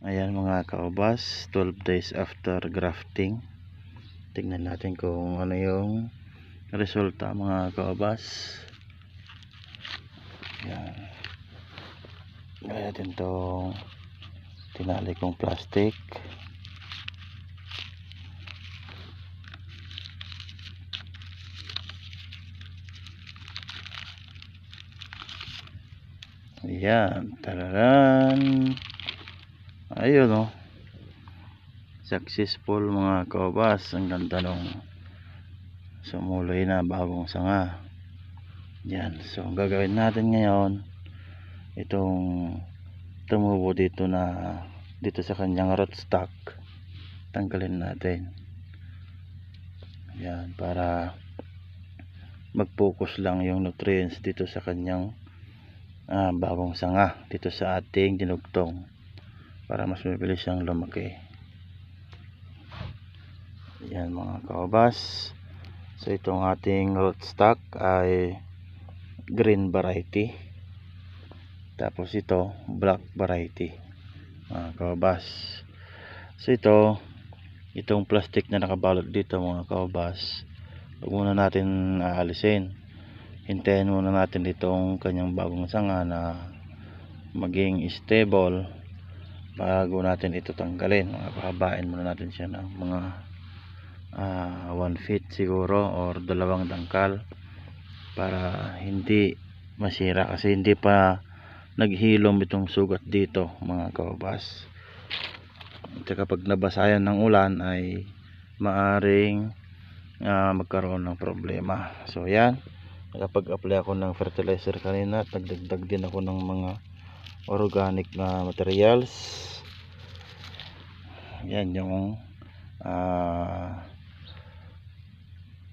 Ayan mga kaubas, 12 days after grafting. Tingnan natin kung ano yung resulta mga kaubas. Ayan. Gaya natin itong tinali kong plastic. Ayan, tararan. Ayun o, successful mga kaubas. Ang ganda nung sumuloy na bagong sanga. Yan, so ang gagawin natin ngayon, itong tumubo dito sa kanyang rootstock, tanggalin natin. Yan, para mag-focus lang yung nutrients dito sa kanyang bagong sanga dito sa ating dinugtong, para mas mabilis siyang lumaki. Yan mga kaubas. So itong ating rootstock ay green variety, tapos ito black variety mga kaubas. So itong plastic na nakabalot dito mga kaubas, huwag muna natin aalisin. Hintayin muna natin itong kanyang bagong sanga na maging stable bago natin ito tanggalin. Pahabain muna natin siya ng mga 1 feet siguro or 2 dangkal para hindi masira, kasi hindi pa naghilom itong sugat dito mga kaubas. At kapag nabasayan ng ulan ay maaring magkaroon ng problema. So yan, nakapag-apply ako ng fertilizer kanina at nagdagdag din ako ng mga organic na materials. Yan yung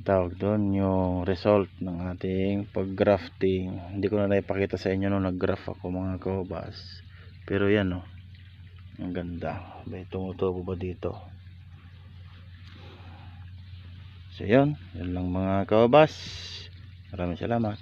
tawag doon, yung result ng ating pag-grafting. Hindi ko na naipakita sa inyo nung nag-graft ako mga kaubas, pero yan o, ang ganda. May tumutubo ba dito? So yan lang mga kaubas, maraming salamat.